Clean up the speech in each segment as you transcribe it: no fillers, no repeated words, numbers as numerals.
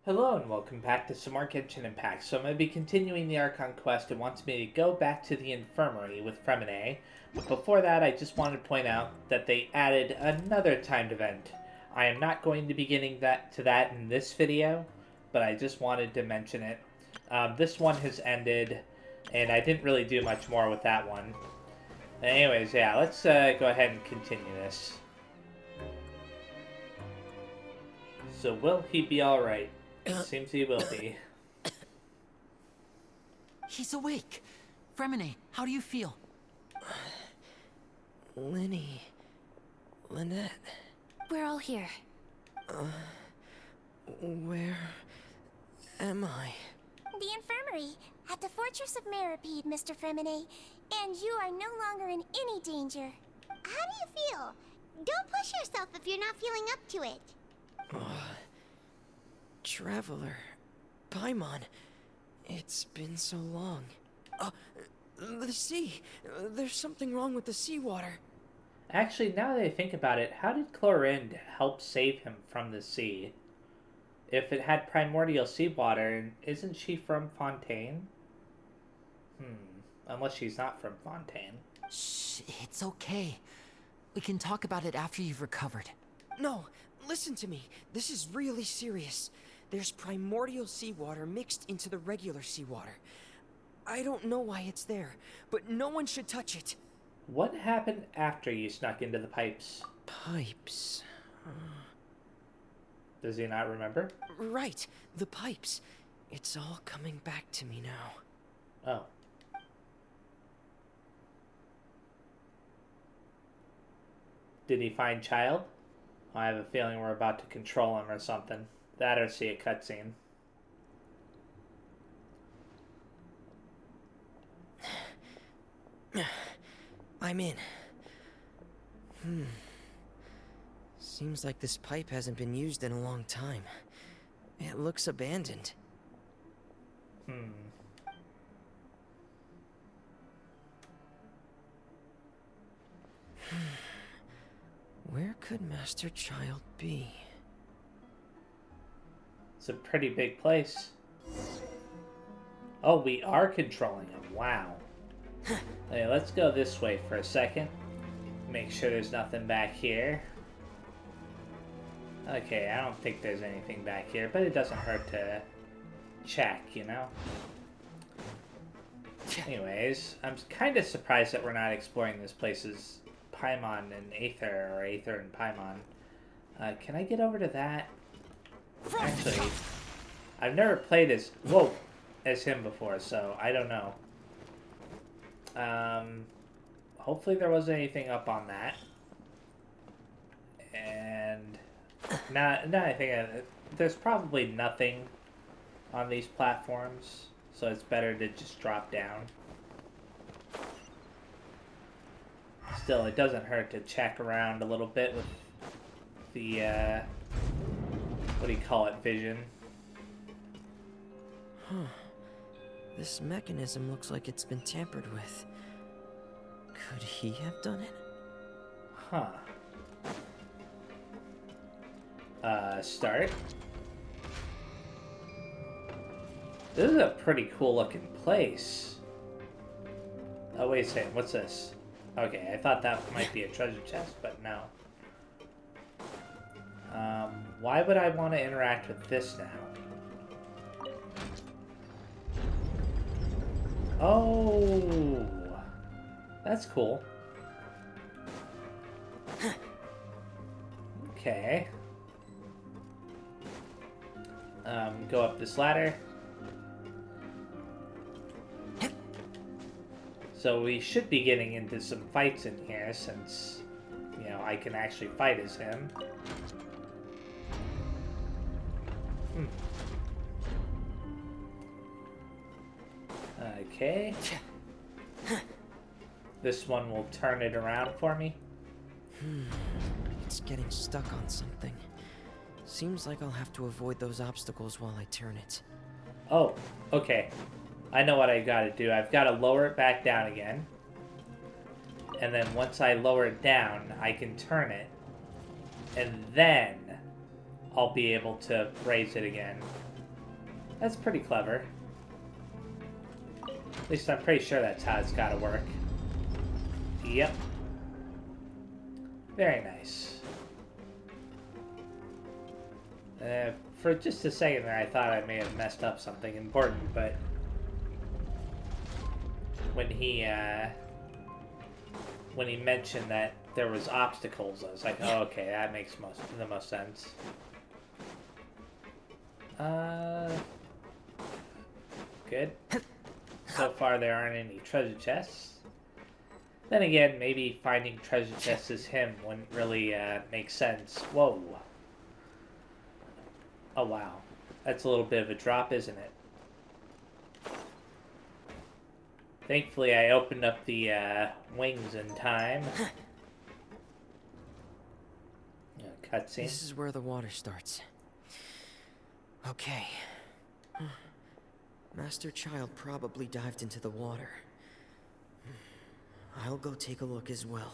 Hello and welcome back to some more Genshin Impact. So I'm going to be continuing the Archon quest. It wants me to go back to the infirmary with Fremine. But before that, I just wanted to point out that they added another timed event. I am not going to be getting to that in this video, but I just wanted to mention it. This one has ended, and I didn't really do much more with that one. Anyways, yeah, let's go ahead and continue this. So will he be alright? Seems he will be. He's awake. Fremine, how do you feel? Lynette. We're all here. Where am I? The infirmary at the Fortress of Meropide, Mr. Fremine. And you are no longer in any danger. How do you feel? Don't push yourself if you're not feeling up to it. Traveler. Paimon. It's been so long. The sea. There's something wrong with the seawater. Actually, now that I think about it, how did Chlorinde help save him from the sea? If it had primordial seawater, isn't she from Fontaine? Unless she's not from Fontaine. Shh, it's okay. We can talk about it after you've recovered. No, listen to me. This is really serious. There's primordial seawater mixed into the regular seawater. I don't know why it's there, but no one should touch it. What happened after you snuck into the pipes? Pipes. Does he not remember? Right, the pipes. It's all coming back to me now. Oh. Did he find Child? I have a feeling we're about to control him or something. That or see a cutscene. I'm in. Seems like this pipe hasn't been used in a long time. It looks abandoned. Where could Master Child be? It's a pretty big place. Oh, we are controlling him. Wow. Okay, let's go this way for a second. Make sure there's nothing back here. Okay, I don't think there's anything back here, but it doesn't hurt to check, you know? Anyways, I'm kind of surprised that we're not exploring this place's Paimon and Aether, or Aether and Paimon. Can I get over to that? Actually, I've never played as him before, so I don't know. Hopefully there wasn't anything up on that. And now I think there's probably nothing on these platforms, so it's better to just drop down. Still, it doesn't hurt to check around a little bit with the, what do you call it, vision. This mechanism looks like it's been tampered with. Could he have done it? Start. This is a pretty cool looking place. Oh, wait a second, what's this? Okay, I thought that might be a treasure chest, but no. Why would I want to interact with this now? Oh, that's cool. Okay. Go up this ladder. So we should be getting into some fights in here since, you know, I can actually fight as him. Okay. This one will turn it around for me. It's getting stuck on something. Seems like I'll have to avoid those obstacles while I turn it. Oh, okay. I know what I gotta do. I've gotta lower it back down again. And then once I lower it down, I can turn it. And then I'll be able to raise it again. That's pretty clever. At least I'm pretty sure that's how it's gotta work. Yep. Very nice. For just a second there, I thought I may have messed up something important, but when he mentioned that there was obstacles, I was like, oh, okay, that makes the most sense. Good. So far, there aren't any treasure chests. Then again, maybe finding treasure chests as him wouldn't really make sense. Whoa. Oh, wow. That's a little bit of a drop, isn't it? Thankfully, I opened up the wings in time. Cutscene. This is where the water starts. Okay. Master Child probably dived into the water. I'll go take a look as well.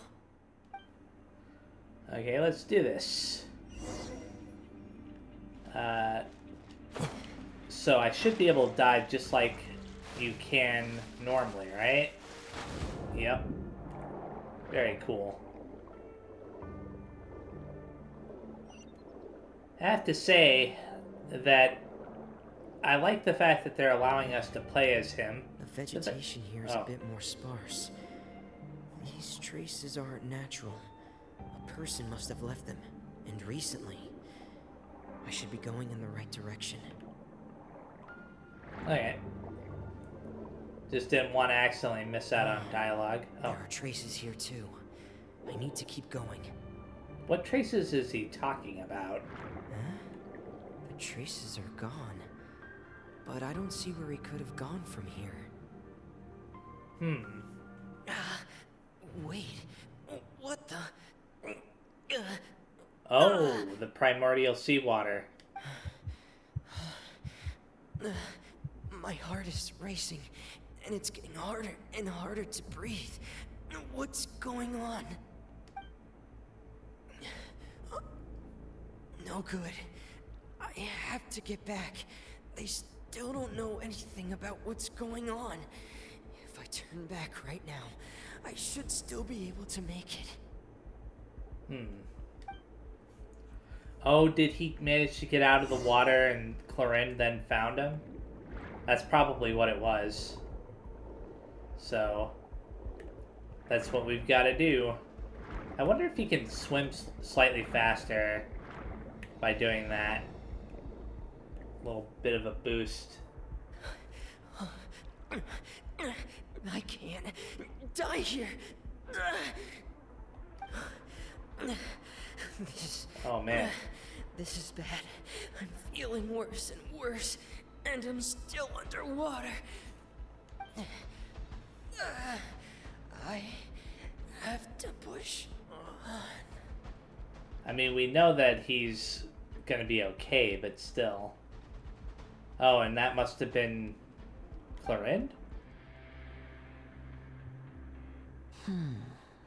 Okay, let's do this. So I should be able to dive just like you can normally, right? Yep. Very cool. I have to say that I like the fact that they're allowing us to play as him. The vegetation here is a bit more sparse. These traces aren't natural. A person must have left them, and recently. I should be going in the right direction. Okay. Just didn't want to accidentally miss out on dialogue. There are traces here too. I need to keep going. What traces is he talking about? Huh? The traces are gone. But I don't see where he could have gone from here. Wait. What the... Oh, the primordial seawater. My heart is racing, and it's getting harder and harder to breathe. What's going on? No good. I have to get back. They still don't know anything about what's going on. If I turn back right now, I should still be able to make it. Oh, did he manage to get out of the water and Clorinde then found him? That's probably what it was. So, that's what we've got to do. I wonder if he can swim slightly faster by doing that. A little bit of a boost. I can't die here. Oh man. This is bad. I'm feeling worse and worse, and I'm still underwater. I have to push on. I mean, we know that he's gonna be okay, but still. Oh, and that must have been Clorinde?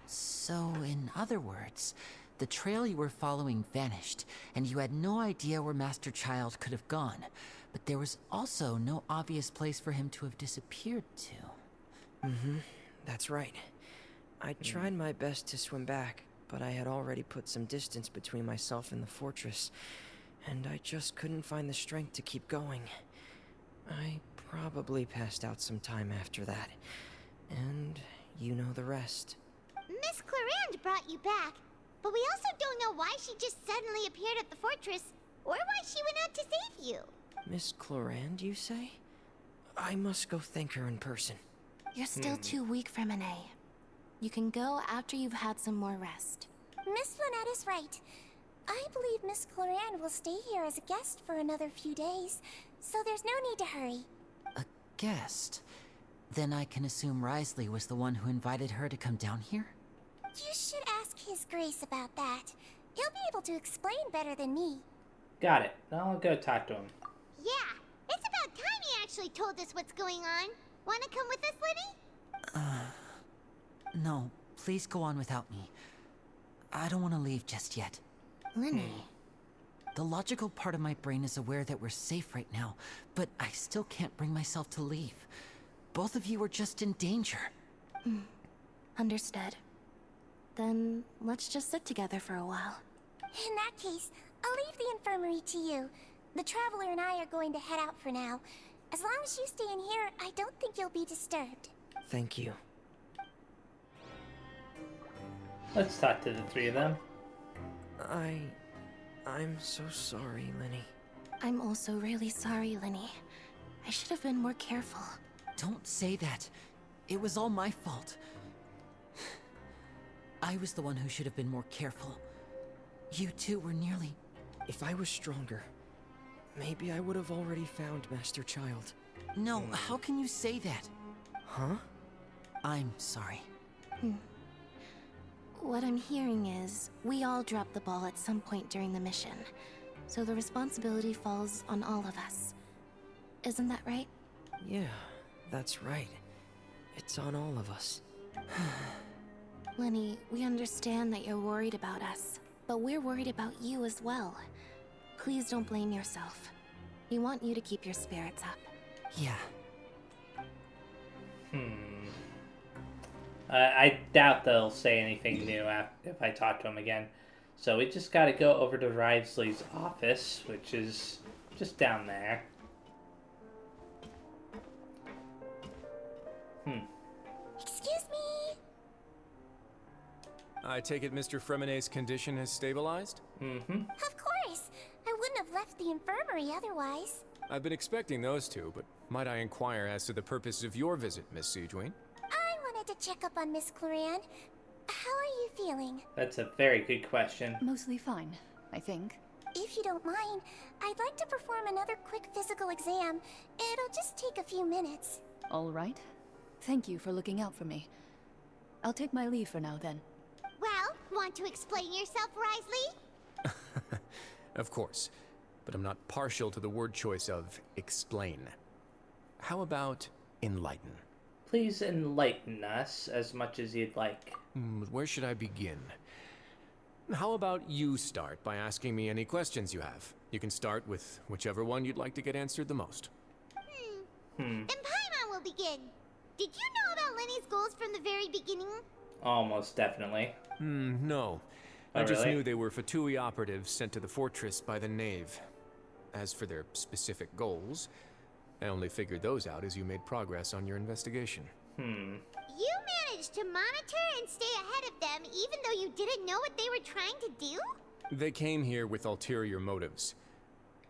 So, in other words, the trail you were following vanished, and you had no idea where Master Child could have gone. But there was also no obvious place for him to have disappeared to. That's right. I tried my best to swim back, but I had already put some distance between myself and the fortress, and I just couldn't find the strength to keep going. I probably passed out some time after that, and you know the rest. Miss Clorinde brought you back, but we also don't know why she just suddenly appeared at the fortress, or why she went out to save you. Miss Clorinde, you say? I must go thank her in person. You're still too weak, Fremine. You can go after you've had some more rest. Miss Lynette is right. I believe Miss Clorinde will stay here as a guest for another few days, so there's no need to hurry. A guest? Then I can assume Risley was the one who invited her to come down here? You should ask His Grace about that. He'll be able to explain better than me. Got it. I'll go talk to him. Yeah, it's about time he actually told us what's going on. Wanna come with us, Linny? No, please go on without me. I don't want to leave just yet. Linny, The logical part of my brain is aware that we're safe right now, but I still can't bring myself to leave. Both of you are just in danger. Understood. Then let's just sit together for a while. In that case, I'll leave the infirmary to you. The Traveler and I are going to head out for now. As long as you stay in here, I don't think you'll be disturbed. Thank you. Let's talk to the three of them. I'm so sorry, Lenny. I'm also really sorry, Lenny. I should have been more careful. Don't say that. It was all my fault. I was the one who should have been more careful. You two were nearly... If I was stronger, maybe I would have already found Master Child. No, how can you say that? Huh? I'm sorry. What I'm hearing is, we all dropped the ball at some point during the mission. So the responsibility falls on all of us. Isn't that right? Yeah, that's right. It's on all of us. Lenny, we understand that you're worried about us, but we're worried about you as well. Please don't blame yourself. We want you to keep your spirits up. Yeah. I doubt they'll say anything new if I talk to him again. So we just gotta go over to Rivesley's office, which is just down there. Excuse me? I take it Mr. Fremenet's condition has stabilized? Mm-hmm. Of course. I wouldn't have left the infirmary otherwise. I've been expecting those two, but might I inquire as to the purpose of your visit, Miss Siegewien? I wanted to check up on Miss Cloran. How are you feeling? That's a very good question. Mostly fine, I think. If you don't mind, I'd like to perform another quick physical exam. It'll just take a few minutes. All right. Thank you for looking out for me. I'll take my leave for now, then. Well, want to explain yourself, Risley? Of course, but I'm not partial to the word choice of explain. How about enlighten? Please enlighten us as much as you'd like. Where should I begin? How about you start by asking me any questions you have? You can start with whichever one you'd like to get answered the most. Then Paimon will begin. Did you know about Lenny's goals from the very beginning? Almost definitely. No. Oh, I just really? knew they were Fatui operatives sent to the fortress by the Knave. As for their specific goals, I only figured those out as you made progress on your investigation. You managed to monitor and stay ahead of them even though you didn't know what they were trying to do? They came here with ulterior motives.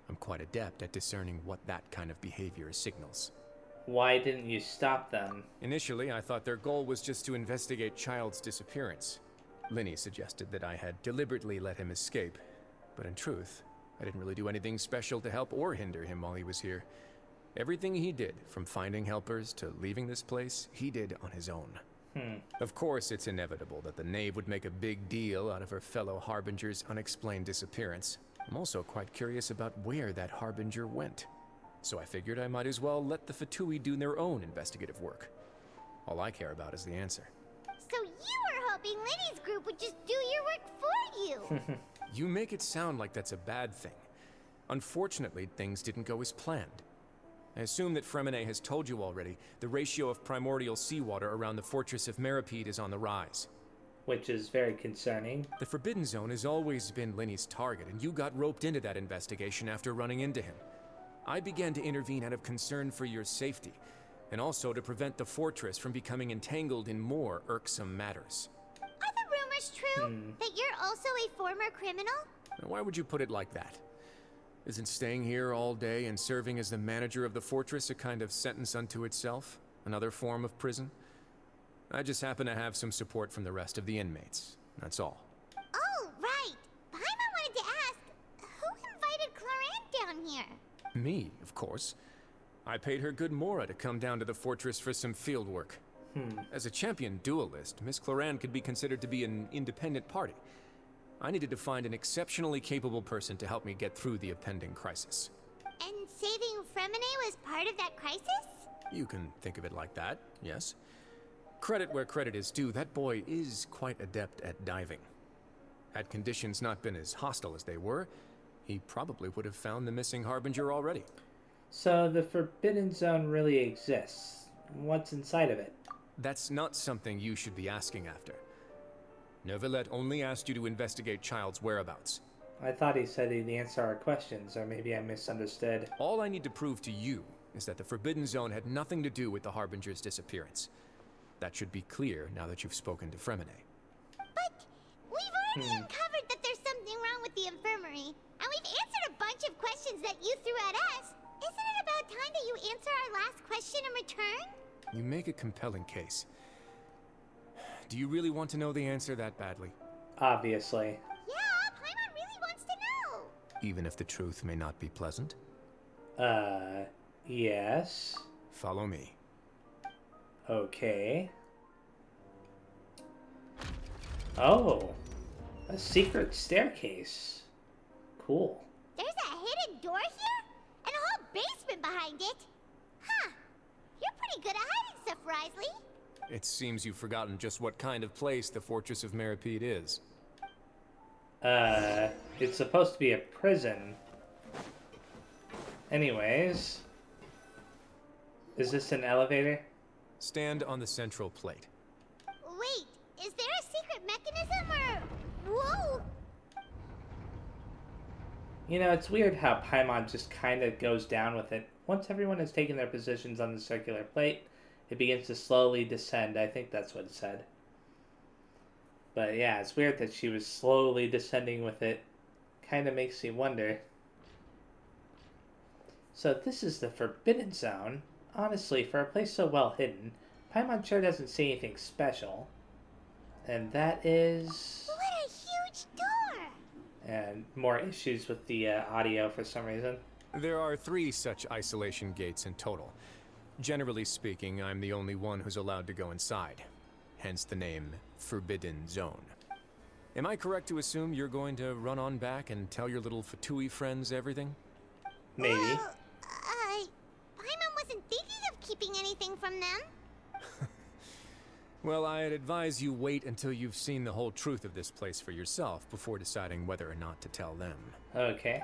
I'm quite adept at discerning what that kind of behavior signals. Why didn't you stop them? Initially, I thought their goal was just to investigate Child's disappearance. Linny suggested that I had deliberately let him escape, but in truth, I didn't really do anything special to help or hinder him while he was here. Everything he did, from finding helpers to leaving this place, he did on his own. Of course, it's inevitable that the Knave would make a big deal out of her fellow Harbinger's unexplained disappearance. I'm also quite curious about where that Harbinger went. So I figured I might as well let the Fatui do their own investigative work. All I care about is the answer. So you were hoping Lenny's group would just do your work for you. You make it sound like that's a bad thing. Unfortunately, things didn't go as planned. I assume that Fremenet has told you already, the ratio of primordial seawater around the Fortress of Meropide is on the rise. Which is very concerning. The Forbidden Zone has always been Linny's target, and you got roped into that investigation after running into him. I began to intervene out of concern for your safety, and also to prevent the fortress from becoming entangled in more irksome matters. Are the rumors true that you're also a former criminal? Now, why would you put it like that? Isn't staying here all day and serving as the manager of the fortress a kind of sentence unto itself? Another form of prison? I just happen to have some support from the rest of the inmates. That's all. Oh, right. Paimon wanted to ask, who invited Cloran down here? Me, of course. I paid her good mora to come down to the fortress for some field work. As a champion duelist, Miss Cloran could be considered to be an independent party. I needed to find an exceptionally capable person to help me get through the impending crisis. And saving Fremenet was part of that crisis? You can think of it like that, yes. Credit where credit is due, that boy is quite adept at diving. Had conditions not been as hostile as they were, he probably would have found the missing Harbinger already. So the Forbidden Zone really exists. What's inside of it? That's not something you should be asking after. Neuvillette only asked you to investigate Child's whereabouts. I thought he said he'd answer our questions, or maybe I misunderstood. All I need to prove to you is that the Forbidden Zone had nothing to do with the Harbinger's disappearance. That should be clear now that you've spoken to Fremine. But we've already uncovered that there's something wrong with the infirmary, and we've answered a bunch of questions that you threw at us. Isn't it about time that you answer our last question in return? You make a compelling case. Do you really want to know the answer that badly? Obviously. Yeah, Paimon really wants to know. Even if the truth may not be pleasant? Yes. Follow me. Okay. Oh, a secret staircase. Cool. There's a hidden door here? And a whole basement behind it? Huh. You're pretty good at hiding stuff, Risley. It seems you've forgotten just what kind of place the Fortress of Meropide is. It's supposed to be a prison. Anyways. Is this an elevator? Stand on the central plate. Wait, is there a secret mechanism or... Whoa! You know, it's weird how Paimon just kind of goes down with it. Once everyone has taken their positions on the circular plate, it begins to slowly descend. I think that's what it said. But yeah, it's weird that she was slowly descending with it. Kind of makes you wonder. So this is the Forbidden Zone. Honestly, for a place so well hidden, Paimon sure doesn't see anything special. And that is... What a huge door! And more issues with the audio for some reason. There are 3 such isolation gates in total. Generally speaking, I'm the only one who's allowed to go inside. Hence the name Forbidden Zone. Am I correct to assume you're going to run on back and tell your little Fatui friends everything? Maybe. Well, Paimon wasn't thinking of keeping anything from them. Well, I'd advise you wait until you've seen the whole truth of this place for yourself before deciding whether or not to tell them. Okay.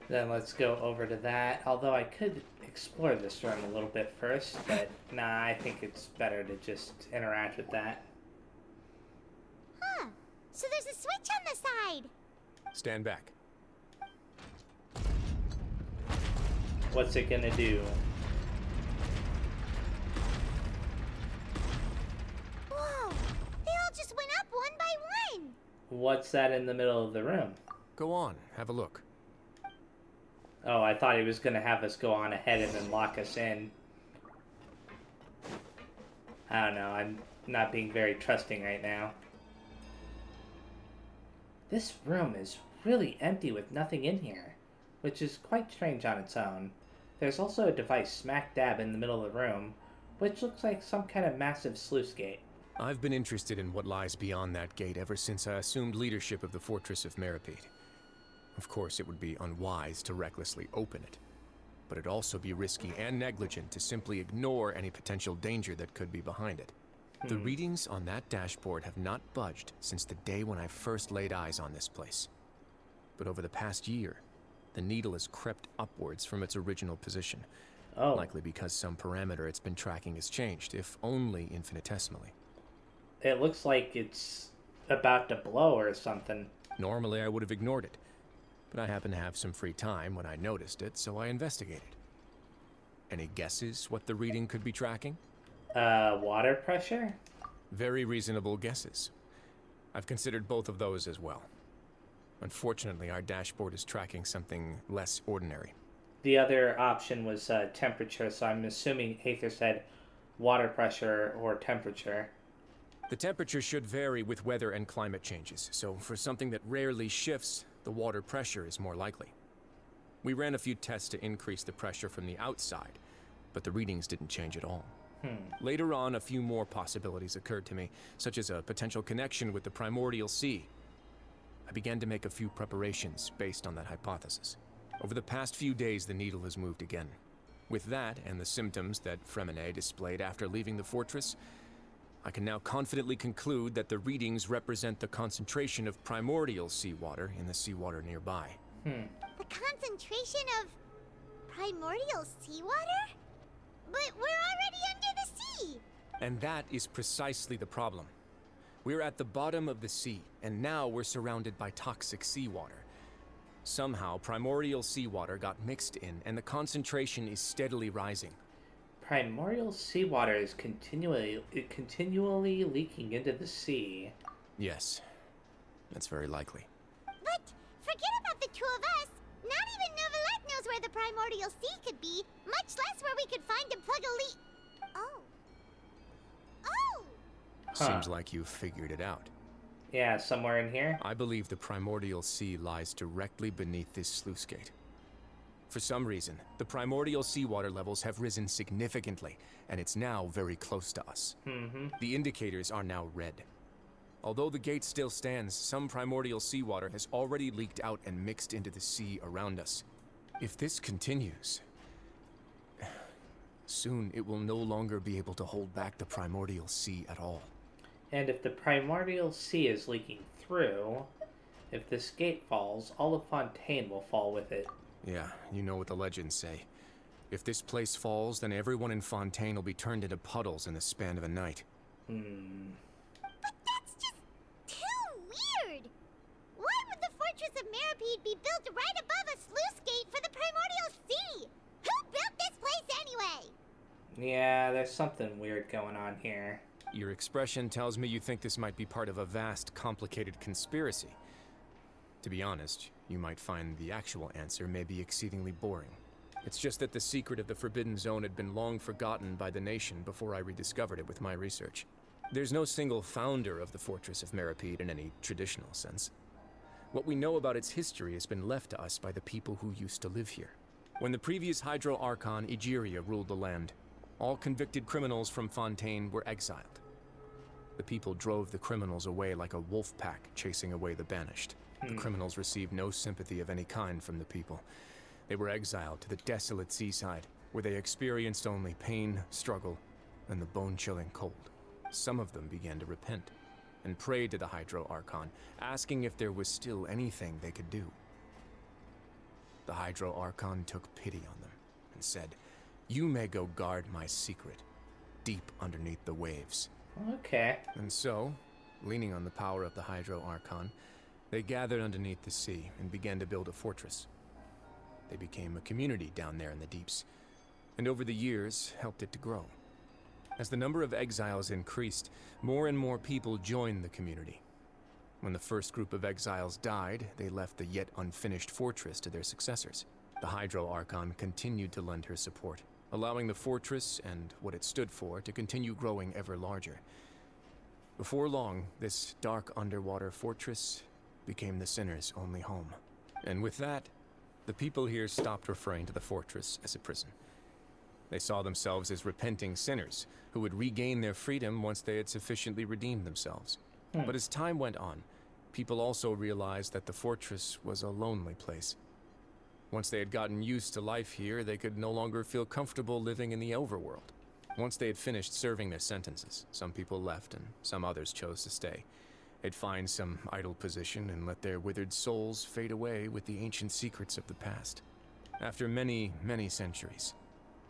Then let's go over to that. Although I could explore this room a little bit first, but nah, I think it's better to just interact with that. Huh. So there's a switch on the side. Stand back. What's it gonna do? Whoa! They all just went up one by one. What's that in the middle of the room? Go on, have a look. Oh, I thought he was gonna have us go on ahead and then lock us in. I don't know, I'm not being very trusting right now. This room is really empty with nothing in here, which is quite strange on its own. There's also a device smack dab in the middle of the room, which looks like some kind of massive sluice gate. I've been interested in what lies beyond that gate ever since I assumed leadership of the Fortress of Meropide. Of course, it would be unwise to recklessly open it, but it'd also be risky and negligent to simply ignore any potential danger that could be behind it. The readings on that dashboard have not budged since the day when I first laid eyes on this place. But over the past year, the needle has crept upwards from its original position. Oh. Likely because some parameter it's been tracking has changed, if only infinitesimally. It looks like it's about to blow or something. Normally I would have ignored it, but I happened to have some free time when I noticed it, so I investigated. Any guesses what the reading could be tracking? Water pressure? Very reasonable guesses. I've considered both of those as well. Unfortunately, our dashboard is tracking something less ordinary. The other option was temperature, so I'm assuming Aether said water pressure or temperature. The temperature should vary with weather and climate changes, so for something that rarely shifts, the water pressure is more likely. We ran a few tests to increase the pressure from the outside, but the readings didn't change at all. Later on, a few more possibilities occurred to me, such as a potential connection with the primordial sea. I began to make a few preparations based on that hypothesis. Over the past few days, the needle has moved again. With that, and the symptoms that Fremine displayed after leaving the fortress, I can now confidently conclude that the readings represent the concentration of primordial seawater in the seawater nearby. The concentration of primordial seawater? But we're already under the sea! And that is precisely the problem. We're at the bottom of the sea, and now we're surrounded by toxic seawater. Somehow, primordial seawater got mixed in, and the concentration is steadily rising. Primordial seawater is continually leaking into the sea. Yes, that's very likely. But forget about the two of us. Not even Novelette knows where the primordial sea could be, much less where we could find and plug a leak. Oh. Oh! Seems like you've figured it out. Yeah, somewhere in here. I believe the primordial sea lies directly beneath this sluice gate. For some reason, the primordial seawater levels have risen significantly, and it's now very close to us. The indicators are now red. Although the gate still stands, some primordial seawater has already leaked out and mixed into the sea around us. If this continues, soon it will no longer be able to hold back the primordial sea at all. And if the primordial sea is leaking through, if this gate falls, all of Fontaine will fall with it. Yeah, you know what the legends say. If this place falls, then everyone in Fontaine will be turned into puddles in the span of a night. But that's just too weird! Why would the Fortress of Meropide be built right above a sluice gate for the primordial sea? Who built this place anyway? Yeah, there's something weird going on here. Your expression tells me you think this might be part of a vast, complicated conspiracy. To be honest, you might find the actual answer may be exceedingly boring. It's just that the secret of the Forbidden Zone had been long forgotten by the nation before I rediscovered it with my research. There's no single founder of the Fortress of Meropide in any traditional sense. What we know about its history has been left to us by the people who used to live here. When the previous Hydro Archon Egeria ruled the land, all convicted criminals from Fontaine were exiled. The people drove the criminals away like a wolf pack chasing away the banished. The criminals received no sympathy of any kind from the people. They were exiled to the desolate seaside, where they experienced only pain, struggle, and the bone-chilling cold. Some of them began to repent, and prayed to the Hydro Archon, asking if there was still anything they could do. The Hydro Archon took pity on them, and said, "You may go guard my secret, deep underneath the waves." Okay. And so, leaning on the power of the Hydro Archon, they gathered underneath the sea and began to build a fortress. They became a community down there in the deeps, and over the years helped it to grow. As the number of exiles increased, more and more people joined the community. When the first group of exiles died, they left the yet unfinished fortress to their successors. The Hydro Archon continued to lend her support, allowing the fortress and what it stood for to continue growing ever larger. Before long, this dark underwater fortress became the sinner's only home. And with that, the people here stopped referring to the fortress as a prison. They saw themselves as repenting sinners who would regain their freedom once they had sufficiently redeemed themselves. But as time went on, people also realized that the fortress was a lonely place. Once they had gotten used to life here, they could no longer feel comfortable living in the overworld. Once they had finished serving their sentences, some people left and some others chose to stay. They'd find some idle position and let their withered souls fade away with the ancient secrets of the past. After many, many centuries,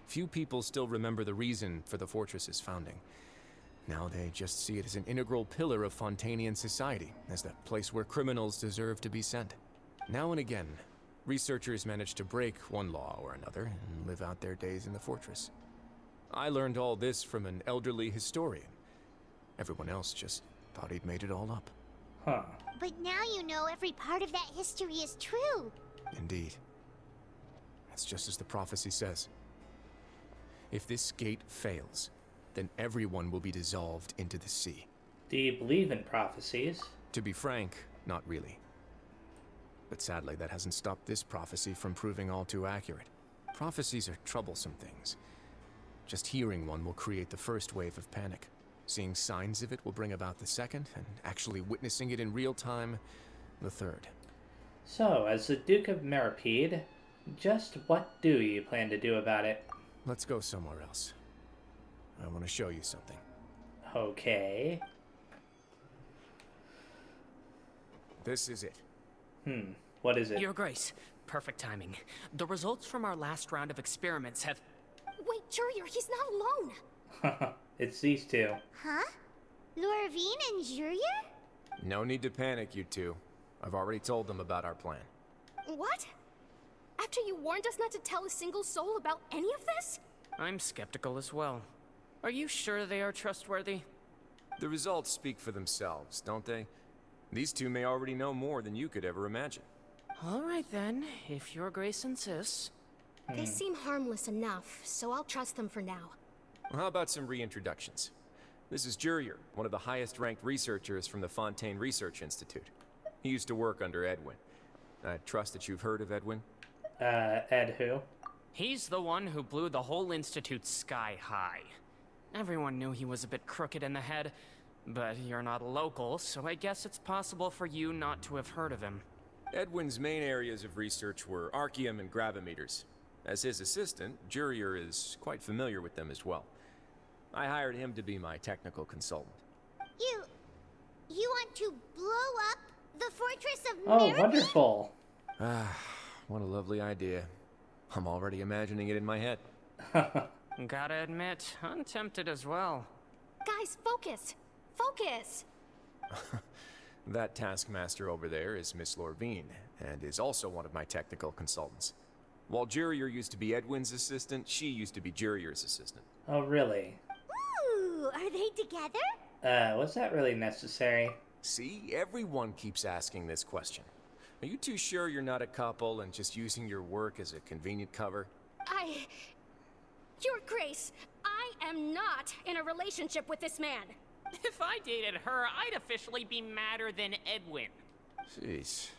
few people still remember the reason for the fortress's founding. Now they just see it as an integral pillar of Fontainian society, as the place where criminals deserve to be sent. Now and again, researchers manage to break one law or another and live out their days in the fortress. I learned all this from an elderly historian. Everyone else just thought he'd made it all up. But now you know every part of that history is true. Indeed. That's just as the prophecy says. If this gate fails, then everyone will be dissolved into the sea. Do you believe in prophecies? To be frank, not really. But sadly, that hasn't stopped this prophecy from proving all too accurate. Prophecies are troublesome things. Just hearing one will create the first wave of panic. Seeing signs of it will bring about the second, and actually witnessing it in real time, the third. So, as the Duke of Meropide, just what do you plan to do about it? Let's go somewhere else. I want to show you something. Okay. This is it. What is it? Your Grace, perfect timing. The results from our last round of experiments have... Wait, Jurier, he's not alone. It's these two. Huh? Lorvine and Jurier? No need to panic, you two. I've already told them about our plan. What? After you warned us not to tell a single soul about any of this? I'm skeptical as well. Are you sure they are trustworthy? The results speak for themselves, don't they? These two may already know more than you could ever imagine. All right then, if Your Grace insists. They seem harmless enough, so I'll trust them for now. Well, how about some reintroductions? This is Jurier, one of the highest-ranked researchers from the Fontaine Research Institute. He used to work under Edwin. I trust that you've heard of Edwin? Ed who? He's the one who blew the whole institute sky high. Everyone knew he was a bit crooked in the head, but you're not local, so I guess it's possible for you not to have heard of him. Edwin's main areas of research were archium and gravimeters. As his assistant, Jurier is quite familiar with them as well. I hired him to be my technical consultant. You want to blow up the Fortress of Oh, Meropide? wonderful. What a lovely idea. I'm already imagining it in my head. Gotta admit, I'm tempted as well. Guys, focus! Focus! That taskmaster over there is Miss Lorvine, and is also one of my technical consultants. While Jurier used to be Edwin's assistant, she used to be Jurier's assistant. Oh, really? Ooh, are they together? Was that really necessary? See, everyone keeps asking this question. Are you too sure you're not a couple and just using your work as a convenient cover? Your Grace, I am not in a relationship with this man. If I dated her, I'd officially be madder than Edwin. Jeez,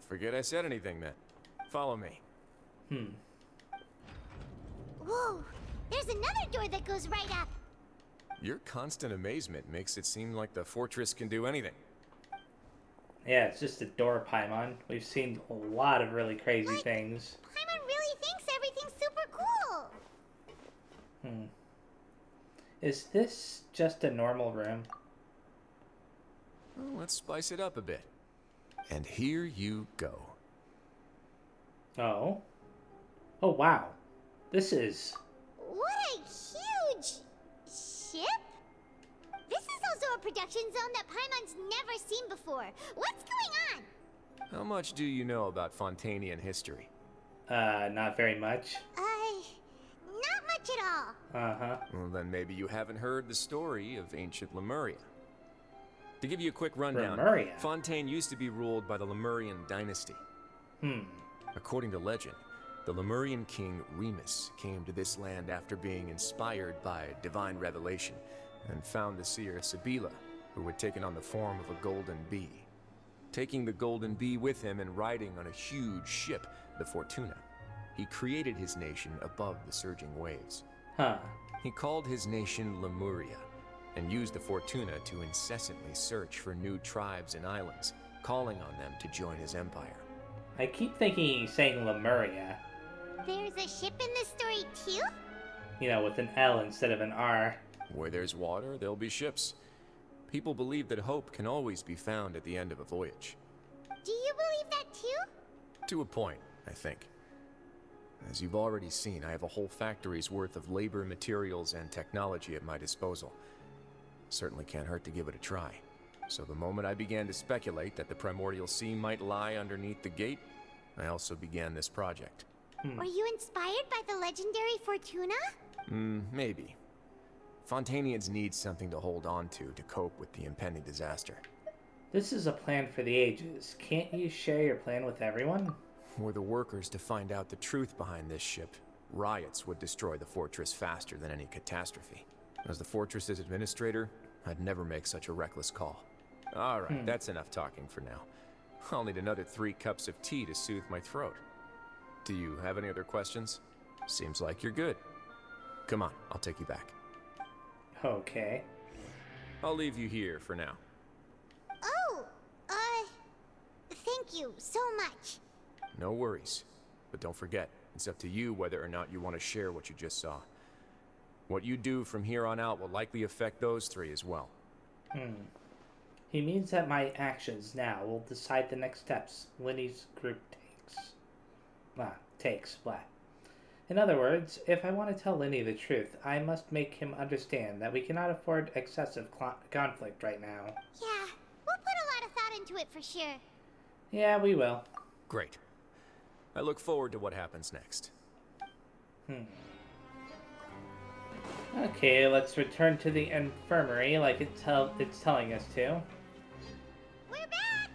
forget I said anything then. Follow me. Whoa, there's another door that goes right up. Your constant amazement makes it seem like the fortress can do anything. Yeah, it's just a door, Paimon. We've seen a lot of really crazy things. Paimon really thinks everything's super cool. Is this just a normal room? Well, let's spice it up a bit. And here you go. Oh. Oh, wow. This is... What a huge ship? This is also a production zone that Paimon's never seen before. What's going on? How much do you know about Fontainian history? Not very much. Not much at all. Uh-huh. Well, then maybe you haven't heard the story of ancient Lemuria. To give you a quick rundown, Lemuria? Fontaine used to be ruled by the Lemurian dynasty. According to legend, the Lemurian king Remus came to this land after being inspired by divine revelation and found the seer Sibila, who had taken on the form of a golden bee. Taking the golden bee with him and riding on a huge ship, the Fortuna, he created his nation above the surging waves. Huh. He called his nation Lemuria and used the Fortuna to incessantly search for new tribes and islands, calling on them to join his empire. I keep thinking he's saying Lemuria. There's a ship in this story too? You know, with an L instead of an R. Where there's water, there'll be ships. People believe that hope can always be found at the end of a voyage. Do you believe that too? To a point, I think. As you've already seen, I have a whole factory's worth of labor, materials, and technology at my disposal. Certainly can't hurt to give it a try. So the moment I began to speculate that the primordial sea might lie underneath the gate, I also began this project. Were you inspired by the legendary Fortuna? Maybe. Fontainians need something to hold on to cope with the impending disaster. This is a plan for the ages. Can't you share your plan with everyone? Were the workers to find out the truth behind this ship, riots would destroy the fortress faster than any catastrophe. As the fortress's administrator, I'd never make such a reckless call. All right, that's enough talking for now. I'll need another 3 cups of tea to soothe my throat. Do you have any other questions? Seems like you're good. Come on, I'll take you back. Okay. I'll leave you here for now. Oh, thank you so much. No worries. But don't forget, it's up to you whether or not you want to share what you just saw. What you do from here on out will likely affect those 3 as well. He means that my actions now will decide the next steps Winnie's group takes. In other words, if I want to tell Linny the truth, I must make him understand that we cannot afford excessive conflict right now. Yeah, we'll put a lot of thought into it for sure. Yeah, we will. Great. I look forward to what happens next. Okay, let's return to the infirmary like it's telling us to. We're back!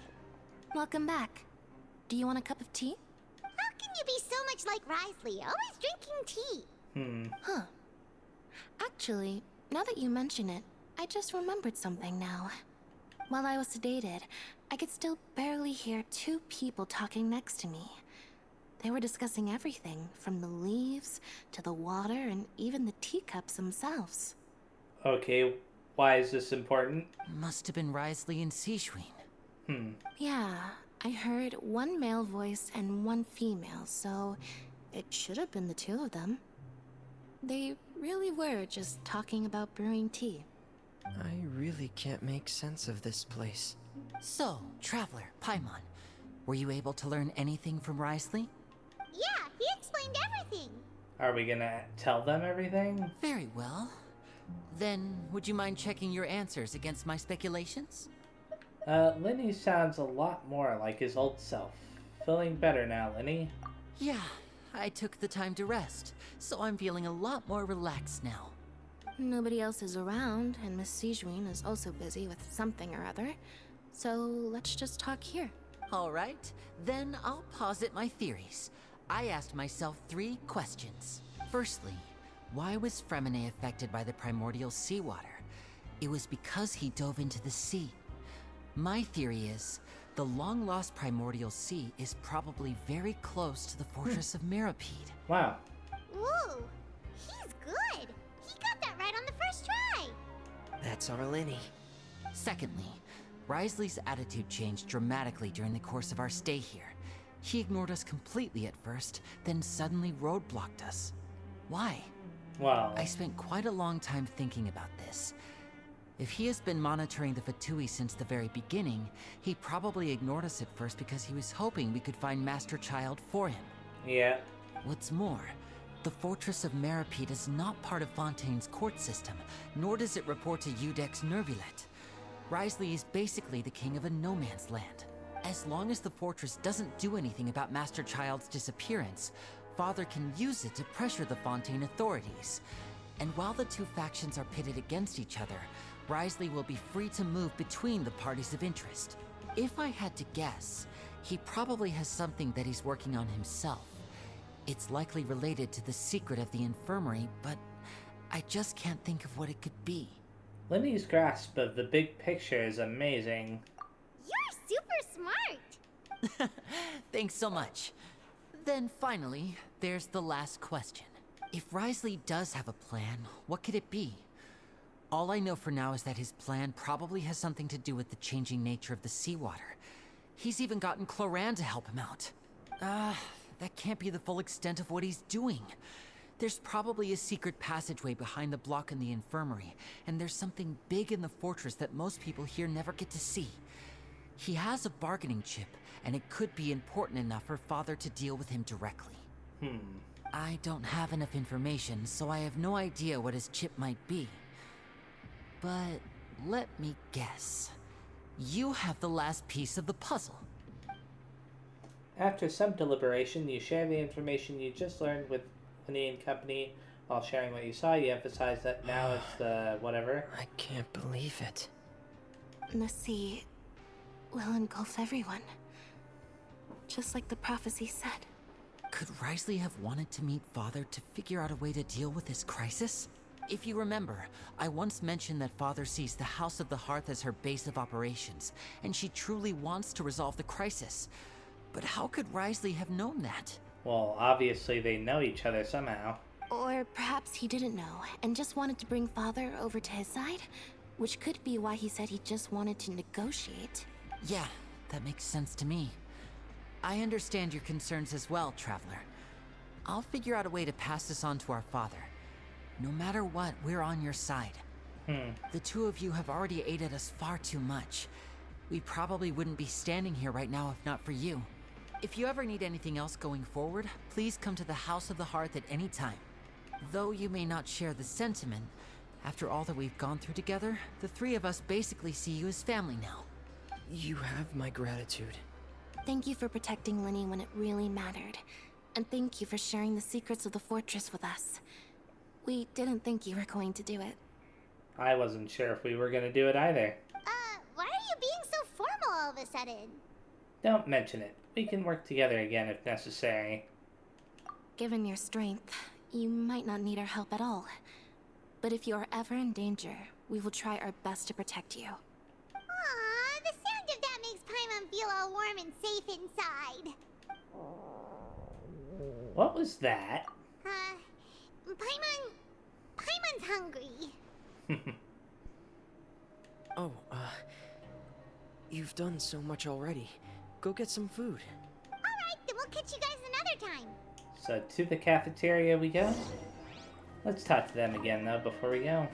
Welcome back. Do you want a cup of tea? How can you be so much like Risley, always drinking tea? Huh. Actually, now that you mention it, I just remembered something now. While I was sedated, I could still barely hear two people talking next to me. They were discussing everything, from the leaves to the water and even the teacups themselves. Okay, why is this important? Must have been Risley and Sishwin. Yeah, I heard one male voice and one female, so it should have been the two of them. They really were just talking about brewing tea. I really can't make sense of this place. So, Traveler, Paimon, were you able to learn anything from Risley? Yeah, he explained everything. Are we gonna tell them everything? Very well. Then, would you mind checking your answers against my speculations? Linny sounds a lot more like his old self. Feeling better now, Linny? Yeah, I took the time to rest, so I'm feeling a lot more relaxed now. Nobody else is around, and Miss Sijwin is also busy with something or other. So let's just talk here. All right, then I'll posit my theories. I asked myself 3 questions. Firstly, why was Fremine affected by the primordial seawater? It was because he dove into the sea. My theory is, the long-lost primordial sea is probably very close to the Fortress of Meropide. Wow. Woo! He's good! He got that right on the first try! That's our Linny. Secondly, Risley's attitude changed dramatically during the course of our stay here. He ignored us completely at first, then suddenly roadblocked us. Why? Wow. I spent quite a long time thinking about this. If he has been monitoring the Fatui since the very beginning, he probably ignored us at first because he was hoping we could find Master Child for him. Yeah. What's more, the Fortress of Meropide is not part of Fontaine's court system, nor does it report to Udex Nervulet. Risley is basically the king of a no-man's land. As long as the fortress doesn't do anything about Master Child's disappearance, Father can use it to pressure the Fontaine authorities. And while the two factions are pitted against each other, Risley will be free to move between the parties of interest. If I had to guess, he probably has something that he's working on himself. It's likely related to the secret of the infirmary, but I just can't think of what it could be. Linny's grasp of the big picture is amazing. You're super smart! Thanks so much. Then finally, there's the last question. If Risley does have a plan, what could it be? All I know for now is that his plan probably has something to do with the changing nature of the seawater. He's even gotten Cloran to help him out. That can't be the full extent of what he's doing. There's probably a secret passageway behind the block in the infirmary, and there's something big in the fortress that most people here never get to see. He has a bargaining chip, and it could be important enough for Father to deal with him directly. I don't have enough information, so I have no idea what his chip might be. But let me guess. You have the last piece of the puzzle. After some deliberation, you share the information you just learned with Linny and company. While sharing what you saw, you emphasize that now is the whatever. I can't believe it. The sea will engulf everyone. Just like the prophecy said. Could Risley have wanted to meet Father to figure out a way to deal with this crisis? If you remember, I once mentioned that Father sees the House of the Hearth as her base of operations, and she truly wants to resolve the crisis. But how could Risley have known that? Well, obviously they know each other somehow. Or perhaps he didn't know, and just wanted to bring Father over to his side? Which could be why he said he just wanted to negotiate. Yeah, that makes sense to me. I understand your concerns as well, Traveler. I'll figure out a way to pass this on to our Father. No matter what, we're on your side. The two of you have already aided us far too much. We probably wouldn't be standing here right now if not for you. If you ever need anything else going forward, please come to the House of the Hearth at any time. Though you may not share the sentiment, after all that we've gone through together, the three of us basically see you as family now. You have my gratitude. Thank you for protecting Lenny when it really mattered. And thank you for sharing the secrets of the fortress with us. We didn't think you were going to do it. I wasn't sure if we were going to do it either. Why are you being so formal all of a sudden? Don't mention it. We can work together again if necessary. Given your strength, you might not need our help at all. But if you are ever in danger, we will try our best to protect you. Aww, the sound of that makes Paimon feel all warm and safe inside. What was that? Paimon's hungry. Oh, you've done so much already. Go get some food. Alright, then we'll catch you guys another time. So to the cafeteria we go. Let's talk to them again though before we go.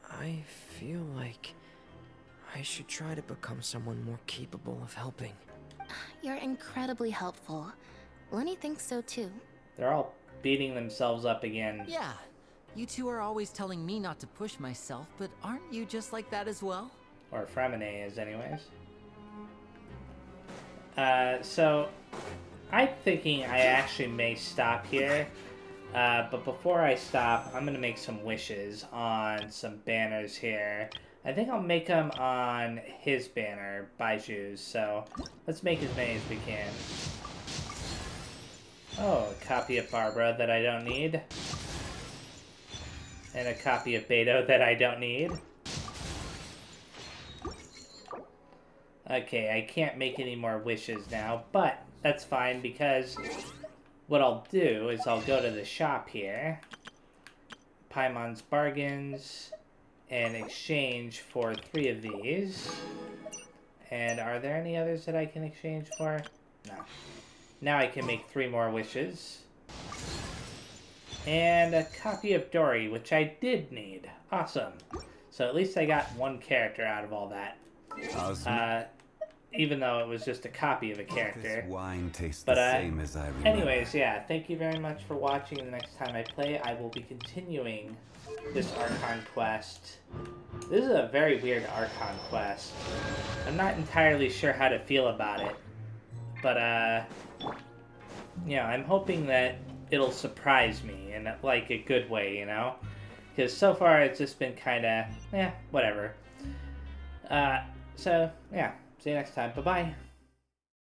I feel like I should try to become someone more capable of helping. You're incredibly helpful. Lenny thinks so too. They're all beating themselves up again. Yeah, you two are always telling me not to push myself, but aren't you just like that as well? Or Fremine is anyways. So I'm thinking I actually may stop here. But before I stop, I'm going to make some wishes on some banners here. I think I'll make them on his banner, Baiju's, so let's make as many as we can. Oh, a copy of Barbara that I don't need. And a copy of Beto that I don't need. Okay, I can't make any more wishes now, but that's fine because what I'll do is I'll go to the shop here, Paimon's Bargains, and exchange for 3 of these. And are there any others that I can exchange for? No. Now I can make 3 more wishes. And a copy of Dory, which I did need. Awesome. So at least I got 1 character out of all that. Even though it was just a copy of a character. This wine tastes but, the same as I remember. Anyways, yeah, thank you very much for watching. The next time I play, I will be continuing this Archon quest. This is a very weird Archon quest. I'm not entirely sure how to feel about it. But, yeah, I'm hoping that it'll surprise me in, like, a good way, you know? Because so far it's just been kind of, whatever. So, yeah. See you next time. Bye-bye.